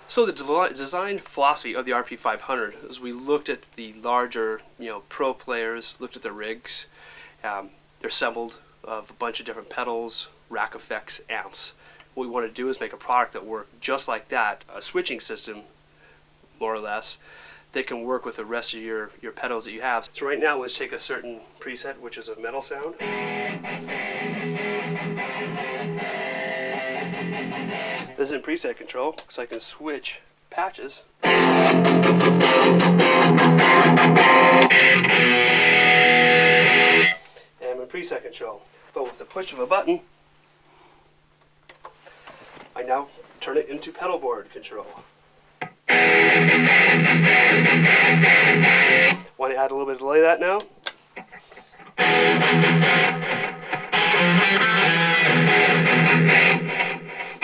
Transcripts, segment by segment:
So the design philosophy of the RP500 is we looked at the larger, pro players, looked at the rigs. They're assembled of a bunch of different pedals, rack effects, amps. What we want to do is make a product that works just like that, a switching system, more or less, that can work with the rest of your pedals that you have. So right now, let's take a certain preset, which is a metal sound. This is in preset control, so I can switch patches. And I'm in preset control. But with the push of a button, I now turn it into pedal board control. Want to add a little bit of delay to that now?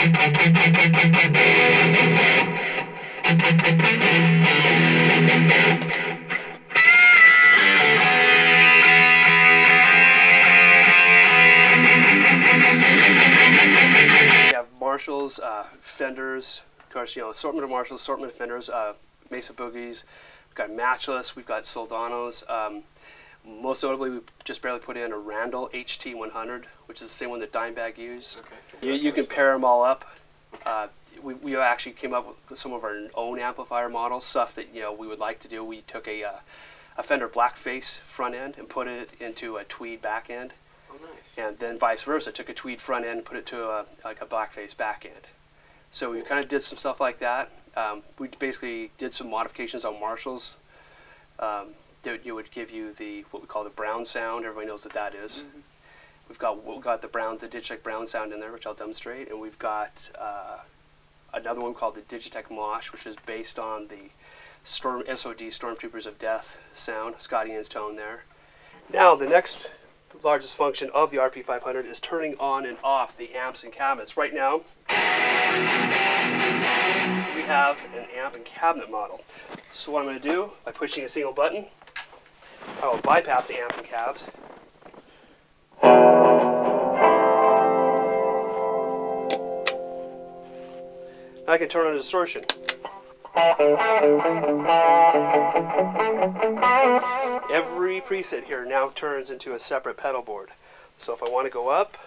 We have Marshalls, Fenders, of course, assortment of Marshalls, assortment of Fenders, Mesa Boogies. We've got Matchless, we've got Soldanos. Most notably, we just barely put in a Randall HT100, which is the same one that Dimebag used. Okay. You can pair them all up. We actually came up with some of our own amplifier models, stuff that we would like to do. We took a Fender Blackface front end and put it into a Tweed back end. Oh, nice. And then vice versa, took a Tweed front end and put it to a Blackface back end. So we kind of did some stuff like that. We basically did some modifications on Marshalls. That would give you what we call the brown sound. Everybody knows what that is. Mm-hmm. We've got the DigiTech brown sound in there, which I'll demonstrate, and we've got another one called the DigiTech Mosh, which is based on the SOD Stormtroopers of Death sound. Scotty Ian's tone there. Now the next largest function of the RP500 is turning on and off the amps and cabinets. Right now, we have an amp and cabinet model. So what I'm going to do, by pushing a single button, I will bypass the amp and cabs. I can turn on distortion. Every preset here now turns into a separate pedal board. So if I want to go up,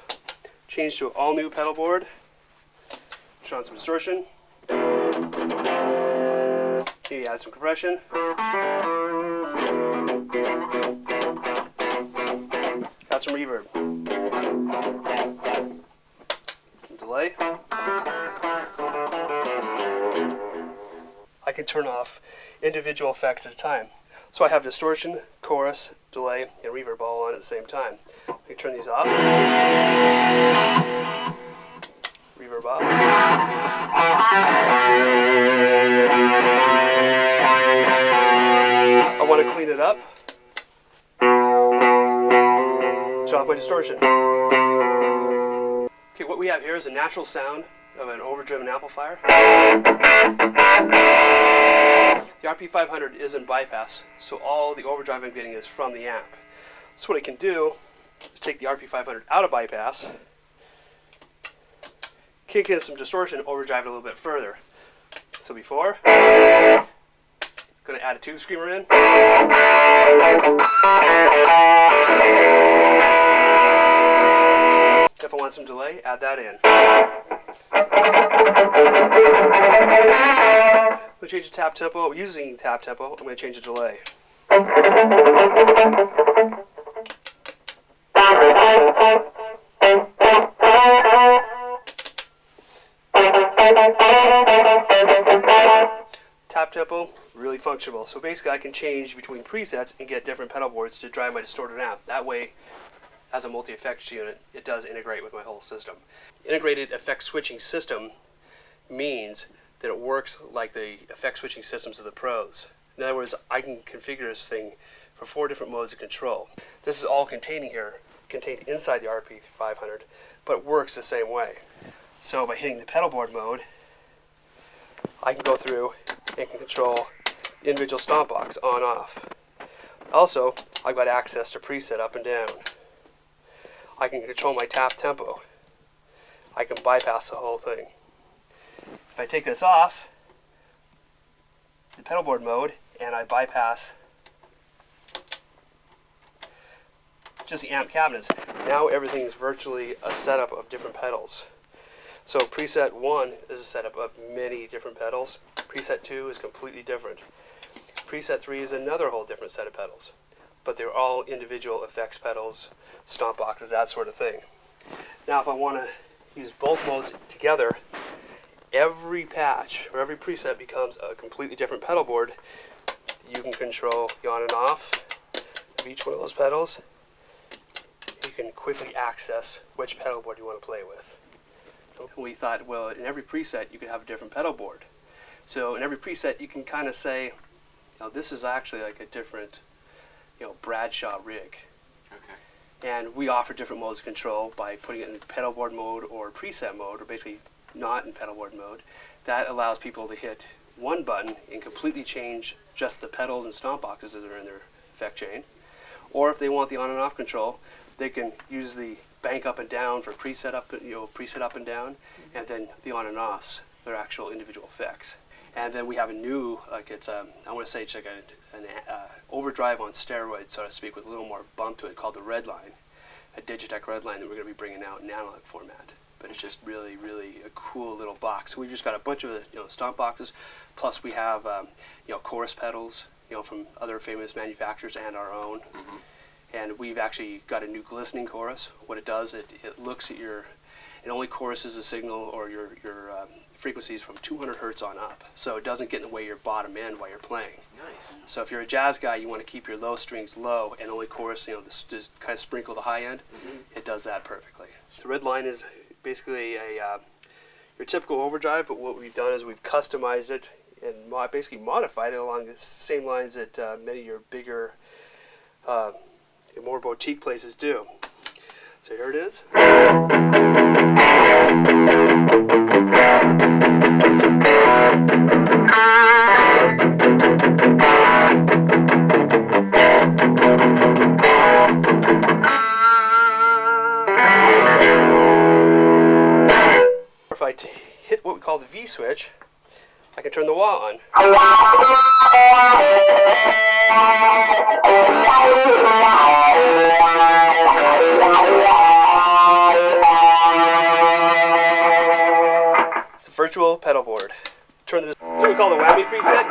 change to an all new pedal board, turn on some distortion, maybe add some compression. Got some reverb. Some delay. I can turn off individual effects at a time. So I have distortion, chorus, delay, and reverb all on at the same time. I can turn these off. Reverb off. I want to clean it up. Turn off my distortion. Okay, what we have here is a natural sound of an overdriven amplifier. The RP500 is in bypass, so all the overdrive I'm getting is from the amp. So what I can do is take the RP500 out of bypass, kick in some distortion, overdrive it a little bit further. So before, going to add a tube screamer in. If I want some delay, add that in. I'm going to change the tap tempo. Using tap tempo, I'm going to change the delay. Tap tempo, really functional. So basically I can change between presets and get different pedal boards to drive my distorted amp. That way, as a multi-effects unit, it does integrate with my whole system. Integrated effect switching system means that it works like the effect switching systems of the pros. In other words, I can configure this thing for 4 different modes of control. This is all contained inside the RP500, but it works the same way. So by hitting the pedal board mode, I can go through and can control the individual stomp box on off. Also, I've got access to preset up and down. I can control my tap tempo. I can bypass the whole thing. If I take this off the pedal board mode and I bypass just the amp cabinets, now everything is virtually a setup of different pedals. So preset 1 is a setup of many different pedals. Preset 2 is completely different. Preset 3 is another whole different set of pedals. But they're all individual effects pedals, stomp boxes, that sort of thing. Now if I want to use both modes together, every patch or every preset becomes a completely different pedal board. You can control the on and off of each one of those pedals. You can quickly access which pedal board you want to play with. We thought, well, in every preset you could have a different pedal board. So in every preset you can kind of say, this is actually like a different, Bradshaw rig. Okay. And we offer different modes of control by putting it in pedal board mode or preset mode, or basically not in pedal board mode. That allows people to hit one button and completely change just the pedals and stomp boxes that are in their effect chain. Or if they want the on and off control, they can use the bank up and down for preset up, preset up and down, and then the on and offs, their actual individual effects. And then we have a new, I want to say it's like an overdrive on steroids, so to speak, with a little more bump to it, called the Red Line, a DigiTech Red Line that we're going to be bringing out in analog format. But it's just really, really a cool little box. So we've just got a bunch of stomp boxes, plus we have chorus pedals, from other famous manufacturers and our own. Mm-hmm. And we've actually got a new glistening chorus. What it does, it looks at it only choruses a signal or your frequencies from 200 hertz on up. So it doesn't get in the way of your bottom end while you're playing. Nice. So if you're a jazz guy, you want to keep your low strings low and only chorus, just kind of sprinkle the high end. Mm-hmm. It does that perfectly. The Red Line is basically your typical overdrive, but what we've done is we've customized it and basically modified it along the same lines that many of your bigger, more boutique places do. So here it is. If I hit what we call the V switch, I can turn the wah on. It's a virtual pedal board. Turn this, what we call the whammy preset.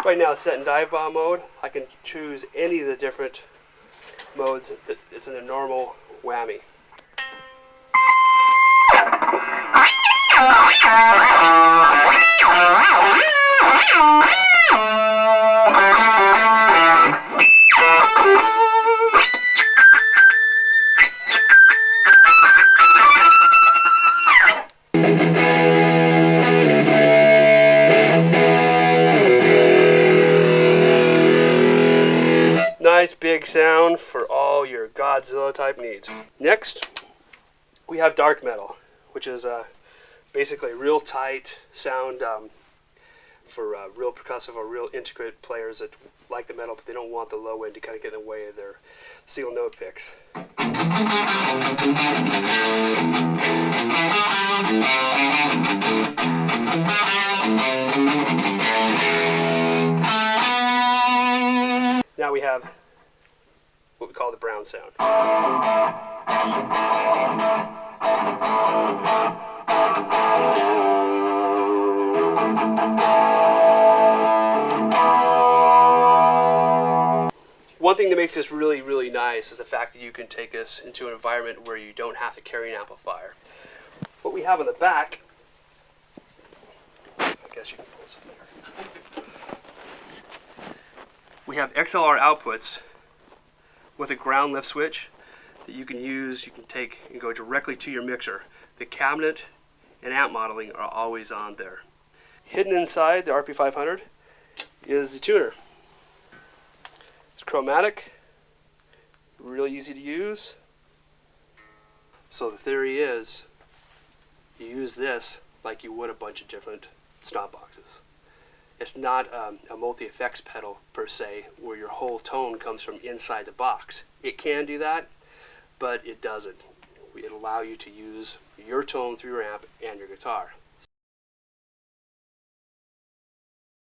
Right now it's set in dive bomb mode. I can choose any of the different modes that it's in a normal whammy. Nice big sound for all your Godzilla type needs. Next, we have dark metal, which is basically real tight sound for real percussive or real intricate players that like the metal, but they don't want the low end to kind of get in the way of their single note picks. Now we have what we call the brown sound. One thing that makes this really, really nice is the fact that you can take this into an environment where you don't have to carry an amplifier. What we have on the back, I guess you can pull something here. We have XLR outputs with a ground lift switch that you can use, you can take and go directly to your mixer. The cabinet and amp modeling are always on there. Hidden inside the RP500 is the tuner. It's chromatic, really easy to use. So the theory is you use this like you would a bunch of different stomp boxes. It's not a multi-effects pedal per se, where your whole tone comes from inside the box. It can do that, but it doesn't. It'll allow you to use your tone through your amp and your guitar.